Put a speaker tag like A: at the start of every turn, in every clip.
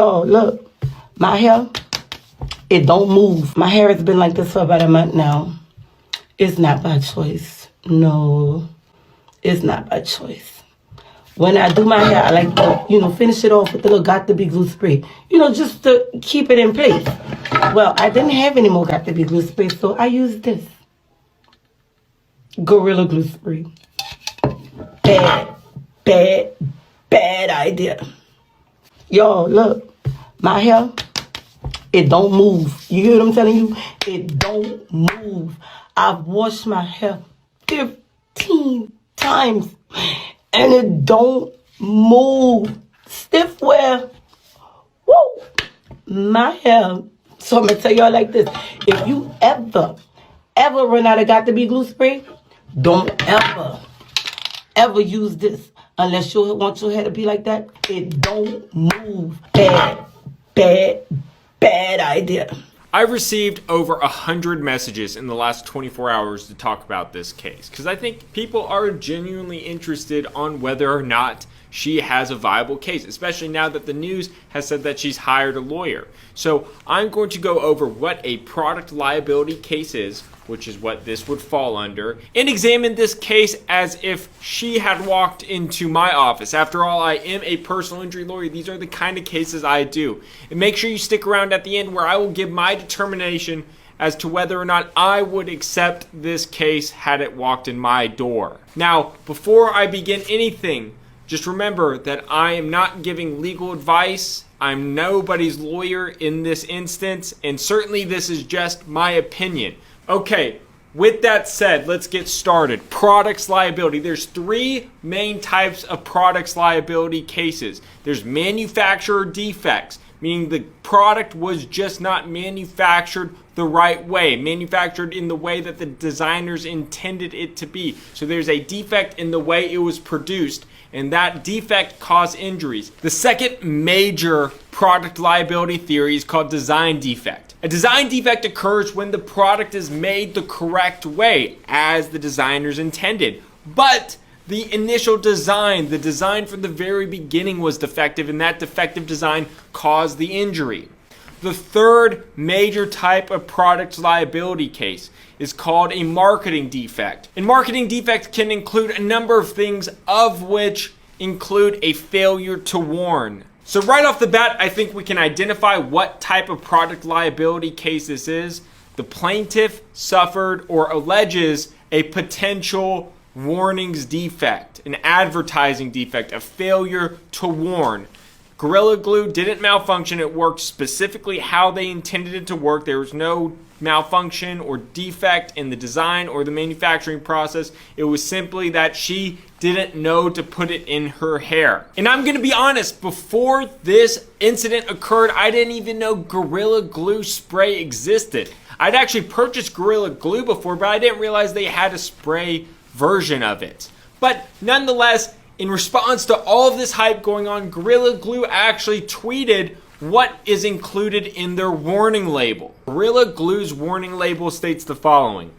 A: Oh, look, my hair, it don't move. My hair has been like this for about a month now. It's not by choice. No, it's not by choice. When I do my hair, I like to, finish it off with the little Got to Be glue spray. Just to keep it in place. Well, I didn't have any more Got to Be glue spray, so I used this. Gorilla Glue spray. Bad idea. Y'all, look, my hair, it don't move. You hear what I'm telling you? It don't move. I've washed my hair 15 times and it don't move. Stiff wear. Woo! My hair. So I'm going to tell y'all like this. If you ever run out of Got to Be glue spray, don't ever use this. Unless you want your hair to be like that, it don't move. Bad idea.
B: I've received over 100 messages in the last 24 hours to talk about this case because I think people are genuinely interested on whether or not she has a viable case, especially now that the news has said that she's hired a lawyer. So I'm going to go over what a product liability case is, which is what this would fall under, and examine this case as if she had walked into my office. After all, I am a personal injury lawyer. These are the kind of cases I do. And make sure you stick around at the end where I will give my determination as to whether or not I would accept this case had it walked in my door. Now, before I begin anything, just remember that I am not giving legal advice. I'm nobody's lawyer in this instance, and certainly this is just my opinion. Okay, with that said, let's get started. Products liability. There's three main types of products liability cases. There's manufacturer defects, meaning the product was just not manufactured the right way, manufactured in the way that the designers intended it to be. So there's a defect in the way it was produced, and that defect caused injuries. The second major product liability theory is called design defect. A design defect occurs when the product is made the correct way, as the designers intended. But the initial design, the design from the very beginning was defective, and that defective design caused the injury. The third major type of product liability case is called a marketing defect. And marketing defects can include a number of things, of which include a failure to warn. So right off the bat, I think we can identify what type of product liability case this is. The plaintiff suffered or alleges a potential warnings defect, an advertising defect, a failure to warn. Gorilla Glue didn't malfunction. It worked specifically how they intended it to work. There was no malfunction or defect in the design or the manufacturing process. It was simply that she didn't know to put it in her hair. And I'm gonna be honest, before this incident occurred, I didn't even know Gorilla Glue spray existed. I'd actually purchased Gorilla Glue before, but I didn't realize they had a spray version of it. But nonetheless, in response to all of this hype going on, Gorilla Glue actually tweeted what is included in their warning label. Gorilla Glue's warning label states the following: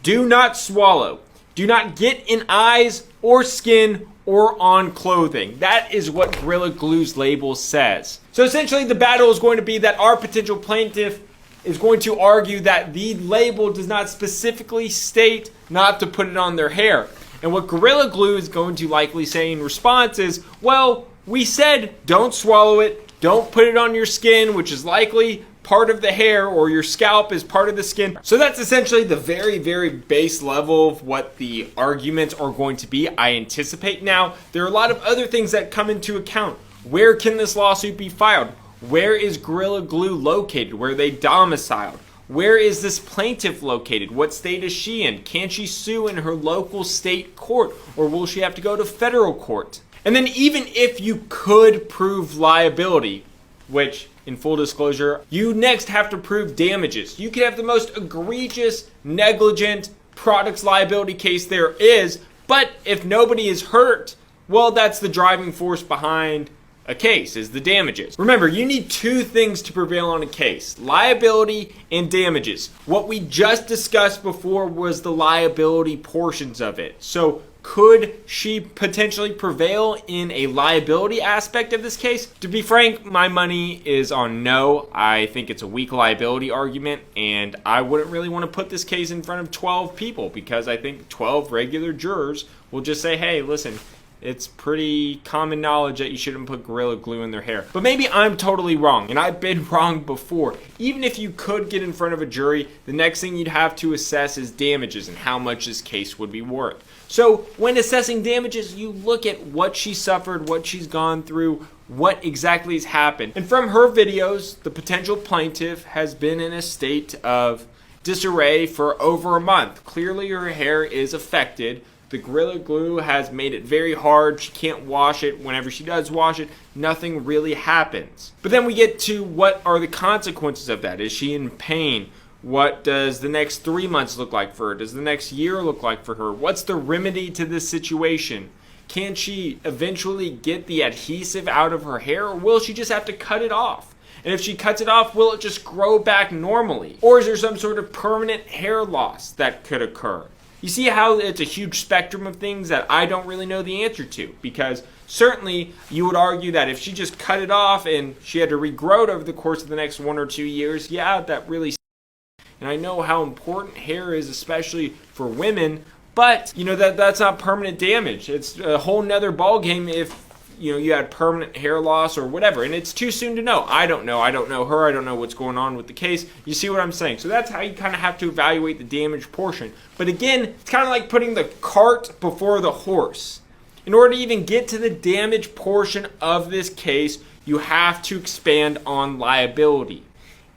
B: do not swallow, do not get in eyes or skin or on clothing. That is what Gorilla Glue's label says. So essentially the battle is going to be that our potential plaintiff is going to argue that the label does not specifically state not to put it on their hair. And what Gorilla Glue is going to likely say in response is, well, we said don't swallow it, don't put it on your skin, which is likely part of the hair, or your scalp is part of the skin. So that's essentially the very, very base level of what the arguments are going to be, I anticipate. Now, there are a lot of other things that come into account. Where can this lawsuit be filed? Where is Gorilla Glue located? Where are they domiciled? Where is this plaintiff located? What state is she in? Can she sue in her local state court, or will she have to go to federal court? And then even if you could prove liability, which in full disclosure, you next have to prove damages. You could have the most egregious, negligent products liability case there is, but if nobody is hurt, well, that's the driving force behind a case, is the damages. Remember, you need two things to prevail on a case: liability and damages. What we just discussed before was the liability portions of it. So Could she potentially prevail in a liability aspect of this case? To be frank, my money is on no. I think it's a weak liability argument, and I wouldn't really want to put this case in front of 12 people because I think 12 regular jurors will just say, hey, listen, it's pretty common knowledge that you shouldn't put Gorilla Glue in their hair. But maybe I'm totally wrong, and I've been wrong before. Even if you could get in front of a jury, the next thing you'd have to assess is damages and how much this case would be worth. So when assessing damages, you look at what she suffered, what she's gone through, what exactly has happened. And from her videos, the potential plaintiff has been in a state of disarray for over a month. Clearly her hair is affected. The Gorilla Glue has made it very hard. She can't wash it. Whenever she does wash it, nothing really happens. But then we get to what are the consequences of that? Is she in pain? What does the next 3 months look like for her? Does the next year look like for her? What's the remedy to this situation? Can she eventually get the adhesive out of her hair, or will she just have to cut it off? And if she cuts it off, will it just grow back normally? Or is there some sort of permanent hair loss that could occur? You see how it's a huge spectrum of things that I don't really know the answer to, because certainly you would argue that if she just cut it off and she had to regrow it over the course of the next 1 or 2 years, yeah, that really. And I know how important hair is, especially for women, but you know that's not permanent damage. It's a whole nother ballgame if you had permanent hair loss or whatever, and it's too soon to know. I don't know her, I don't know what's going on with the case. You see what I'm saying? So that's how you kind of have to evaluate the damage portion. But again, it's kind of like putting the cart before the horse. In order to even get to the damage portion of this case, you have to expand on liability.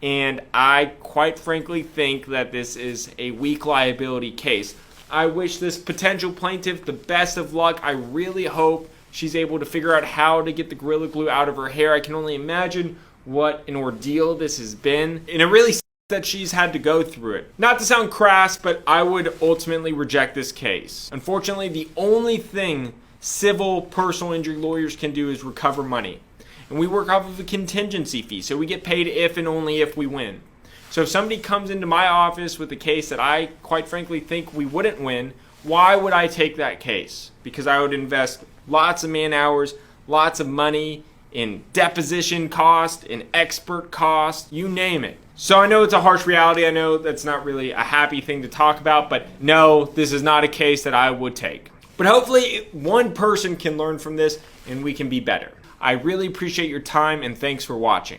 B: And I quite frankly think that this is a weak liability case. I wish this potential plaintiff the best of luck. I really hope she's able to figure out how to get the Gorilla Glue out of her hair. I can only imagine what an ordeal this has been. And it really sucks that she's had to go through it. Not to sound crass, but I would ultimately reject this case. Unfortunately, the only thing civil personal injury lawyers can do is recover money. And we work off of a contingency fee, so we get paid if and only if we win. So if somebody comes into my office with a case that I quite frankly think we wouldn't win, why would I take that case? Because I would invest lots of man hours, lots of money in deposition cost, in expert cost, you name it. So I know it's a harsh reality. I know that's not really a happy thing to talk about, but no, this is not a case that I would take. But hopefully one person can learn from this and we can be better. I really appreciate your time and thanks for watching.